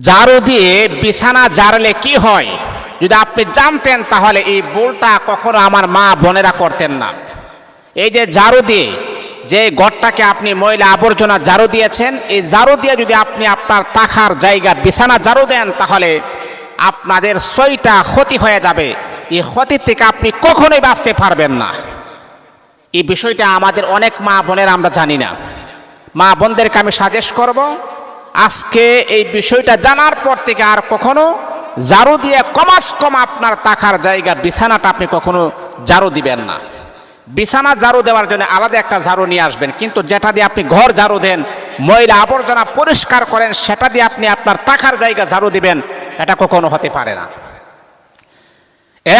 ঝাড়ু দিয়ে বিছানা ঝাড়লে কি হয় যদি আপনি জানতেন তাহলে এই ভুলটা কখনো আমার মা বোনেরা করতেন না। এই যে ঝাড়ু দিয়ে যে ঘরটাকে আপনি ময়লা আবর্জনা ঝাড়ু দিয়েছেন, এই ঝাড়ু দিয়ে যদি আপনি আপনার থাকার জায়গা বিছানা ঝাড়ু দেন তাহলে আপনাদের 6টা ক্ষতি হয়ে যাবে। এই ক্ষতি থেকে আপনি কখনোই বাঁচতে পারবেন না। এই বিষয়টা আমাদের অনেক মা বোনেরা আমরা জানি না। মা বোনদেরকে আমি সাজেস্ট করব, আজকে এই বিষয়টা জানার পর থেকে আর কখনো ঝাড়ু দিয়ে কমাস কম আপনার থাকার জায়গা বিছানাটা আপনি কখনো ঝাড়ু দিবেন না। বিছানা ঝাড়ু দেওয়ার জন্য আলাদা একটা ঝাড়ু নিয়ে আসবেন, কিন্তু যেটা দিয়ে আপনি ঘর ঝাড়ু দেন, ময়লা আবর্জনা পরিষ্কার করেন, সেটা দিয়ে আপনি আপনার থাকার জায়গা ঝাড়ু দিবেন, এটা কখনো হতে পারে না।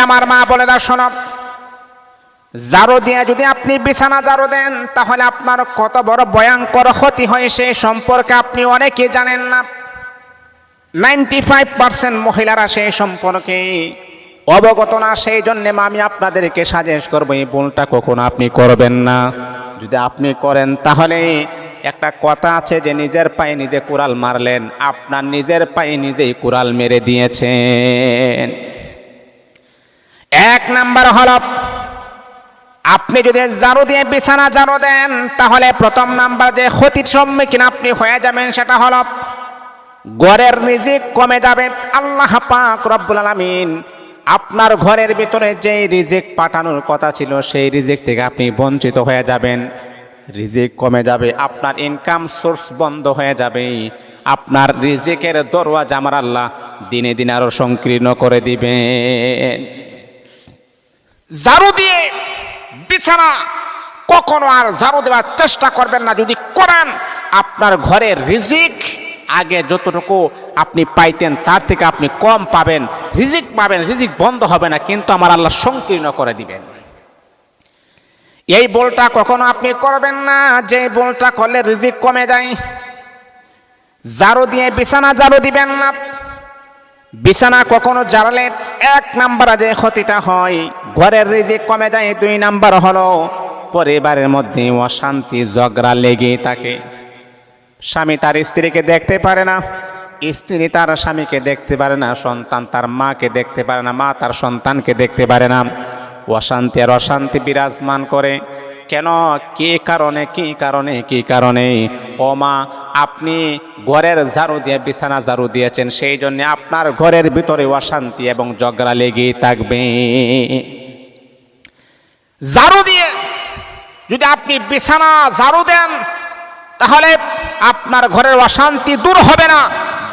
আমার মা বোনেরা শোনো, ঝাড়ু দিয়ে যদি আপনি বিছানা ঝাড়ু দেন তাহলে আপনার কত বড় ভয়ঙ্কর ক্ষতি হয় সে সম্পর্কে আপনি অনেকে জানেন না। 95% মহিলারা সেই সম্পর্কে অবগত না। সেই জন্য আমি আপনাদেরকে সাজেস্ট করবো এই ভুলটা কখনো আপনি করবেন না। যদি আপনি করেন তাহলে একটা কথা আছে যে নিজের পায়ে নিজে কুড়াল মারলেন, আপনার নিজের পায়ে নিজেই কুড়াল মেরে দিয়েছেন। 1 নাম্বার হলো, আপনি যদি ঝাড়ু দিয়ে বিছানা ঝাড়ু দেন তাহলে প্রথম নাম্বার যে ক্ষতির সম্মুখীন আপনি হয়ে যাবেন সেটা হলো ঘরের রিজিক কমে যাবে। আল্লাহ পাক রব্বুল আলামিন আপনার ঘরের ভিতরে যে রিজিক পাঠানোর কথা ছিল সেই রিজিক থেকে আপনি বঞ্চিত হয়ে যাবেন। রিজিক কমে যাবে, আপনার ইনকাম সোর্স বন্ধ হয়ে যাবে, আপনার রিজিকের দরওয়াজা আমার আল্লাহ দিনে দিনে আরো সংকীর্ণ করে দিবেন। ঝাড়ু দিয়ে বিছানা কখনো আর ঝাড়ু দেওয়ার চেষ্টা করবেন না। যদি করেন আপনার ঘরের রিজিক আগে যতটুকু আপনি পাইতেন তার থেকে আপনি কম পাবেন, রিজিক পাবেন, রিজিক বন্ধ হবে না, কিন্তু আমার আল্লাহ সংকীর্ণ করে দিবেন। এই ভুলটা কখনো আপনি করবেন না, যে ভুলটা করলে রিজিক কমে যায়। ঝাড়ু দিয়ে বিছানা ঝাড়ু দিবেন না। বিছানা কখনো ঝাড়লে 1 নাম্বার যে ক্ষতিটা হয় ঘরের রিজিক কমে যায়। 2 নাম্বার হলো পরিবারের মধ্যে অশান্তি ঝগড়া লেগে থাকে। স্বামী তার স্ত্রীকে দেখতে পারে না, স্ত্রী তার স্বামীকে দেখতে পারে না, সন্তান তার মাকে দেখতে পারে না, মা তার সন্তানকে দেখতে পারে না। অশান্তি আর অশান্তি বিরাজমান করে। কেন? কি কারণে? কি কারণে? কি কারণে? ও মা, আপনি ঘরের ঝাড়ু দিয়ে বিছানা ঝাড়ু দিয়েছেন, সেই জন্য আপনার ঘরের ভিতরে অশান্তি এবং ঝগড়া লেগেই থাকবে। ঝাড়ু দিয়ে যদি আপনি বিছানা ঝাড়ু দেন তাহলে আপনার ঘরের অশান্তি দূর হবে না,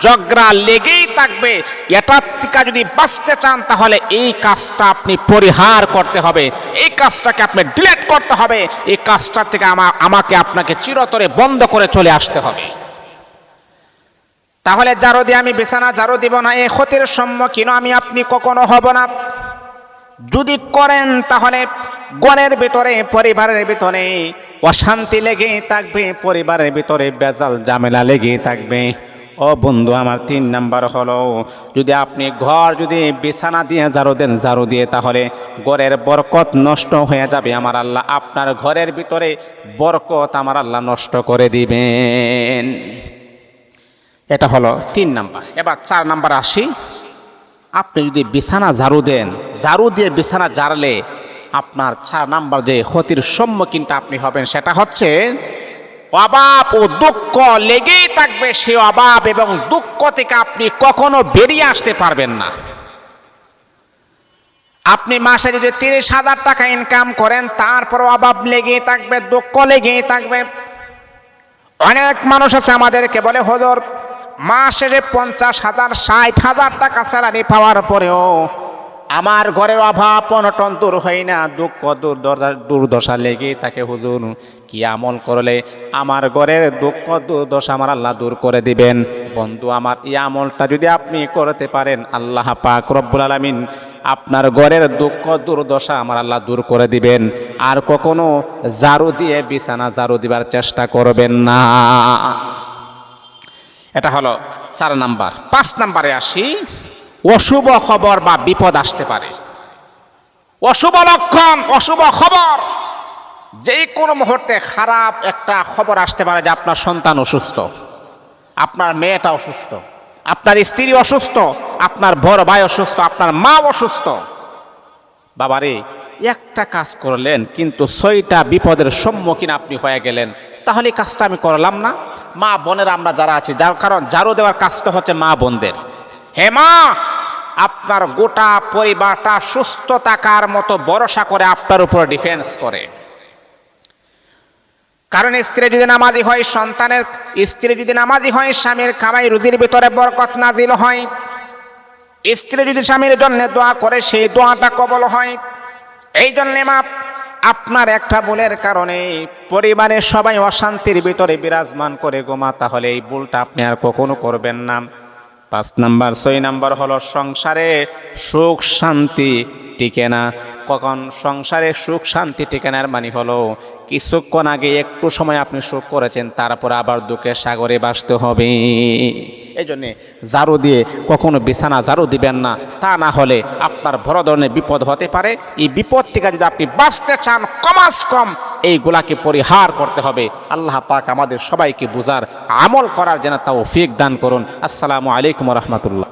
ঝগড়া লেগেই থাকবে। এটার থেকে যদি বাঁচতে চান তাহলে এই কাজটা আপনি পরিহার করতে হবে, এই কাজটাকে আপনি ডিলিট করতে হবে, এই কাজটা থেকে আমাকে আপনাকে চিরতরে বন্ধ করে চলে আসতে হবে। তাহলে ঝাড়ু দিয়ে আমি বিছানা ঝাড়ু দিব না, এই ক্ষতির সম্মুখীন আমি আপনি কখনো হব না। যদি করেন তাহলে ঘরের ভিতরে পরিবারের ভিতরে অশান্তি লেগে থাকবে, পরিবারের ভিতরে বেজাল ঝামেলা লেগে থাকবে। ও বন্ধু আমার 3 নাম্বার হলো, যদি আপনি ঘর যদি বিছানা দিয়ে ঝাড়ু দেন, ঝাড়ু দিয়ে, তাহলে ঘরের বরকত নষ্ট হয়ে যাবে। আমার আল্লাহ আপনার ঘরের ভিতরে বরকত আমার আল্লাহ নষ্ট করে দিবেন। এটা হলো 3 নাম্বার। এবার 4 নাম্বার আসি। আপনি যদি বিছানা ঝাড়ু দেন, ঝাড়ু দিয়ে বিছানা ঝাড়লে আপনার 4 নাম্বার যে ক্ষতির সম্মুখীনটা আপনি হবেন সেটা হচ্ছে অভাব ও দুঃখ লেগেই থাকবে। সেই অভাব এবং দুঃখ থেকে আপনি কখনো বেরিয়ে আসতে পারবেন না। আপনি মাসে যদি 30,000 টাকা ইনকাম করেন তারপর অভাব লেগেই থাকবে, দুঃখ লেগেই থাকবে। অনেক মানুষ আছে আমাদেরকে বলে, হুজুর মাসে 50,000 60,000 টাকা স্যালারি পাওয়ার পরেও আমার ঘরের অভাব অনটন দূর হয় না, দুঃখ দুর্দশা লেগে থাকে। হুজুর কি আমল করলে আমার ঘরের দুঃখ দুর্দশা আমার আল্লাহ দূর করে দিবেন? বন্ধু আমার, এই আমলটা যদি আপনি করতে পারেন আল্লাহ পাক রব্বুল আলামিন আপনার ঘরের দুঃখ দুর্দশা আমার আল্লাহ দূর করে দিবেন। আর কখনো ঝাড়ু দিয়ে বিছানা ঝাড়ু দিবার চেষ্টা করবেন না। এটা হলো 4 নাম্বার। 5 নাম্বারে আসি। অশুভ খবর বা বিপদ আসতে পারে। অশুভ লক্ষণ, অশুভ খবর, যে কোনো মুহূর্তে খারাপ একটা খবর আসতে পারে যে আপনার সন্তান অসুস্থ, আপনার মেয়েটা অসুস্থ, আপনার স্ত্রী অসুস্থ, আপনার বড় ভাই অসুস্থ, আপনার মা অসুস্থ, বাবারে একটা কাজ করলেন কিন্তু 6টা বিপদের সম্মুখীন আপনি হয়ে গেলেন, তাহলে কাজটা আমি করলাম না? মা বোনের আমরা যারা আছি, যার কারণ ঝাড়ু দেওয়ার কাজটা হচ্ছে মা বোনদের। হে মা, আপনার গোটা পরিবারটা সুস্থ থাকার মতো ভরসা করে আপনার উপর ডিফেন্স করে। কারণ স্ত্রী যদি নামাজি হয়, সন্তানের স্ত্রী যদি নামাজি হয়, স্বামীর কামাই রুজির ভিতরে বরকত নাজিল হয়। স্ত্রী যদি স্বামীর জন্য দোয়া করে, সেই দোয়াটা কবল হয়। এই জন্য মা, আপনার একটা ভুলের কারণে পরিবারের সবাই অশান্তির ভিতরে বিরাজমান করে গোমা, তাহলে এই ভুলটা আপনি আর কখনো করবেন না। 5 নাম্বার 6 নাম্বার হলো সংসারে সুখ শান্তি টিকে না। কখন সংসারে সুখ শান্তি টিকে না, মানে হলো কিছুক্ষণ আগে একটু সময় আপনি সুখ করেছেন, তারপর আবার দুঃখের সাগরে ভাসতে হবে। এই জন্যে ঝাড়ু দিয়ে কখনো বিছানা ঝাড়ু দিবেন না, তা না হলে আপনার বড় ধরনের বিপদ হতে পারে। এই বিপদ থেকে যদি আপনি বাঁচতে চান, কমাস কম এইগুলাকে পরিহার করতে হবে। আল্লাহ পাক আমাদের সবাইকে বুঝার আমল করার যেন তৌফিক দান করুন। আসসালামু আলাইকুম ওয়া রাহমাতুল্লাহ।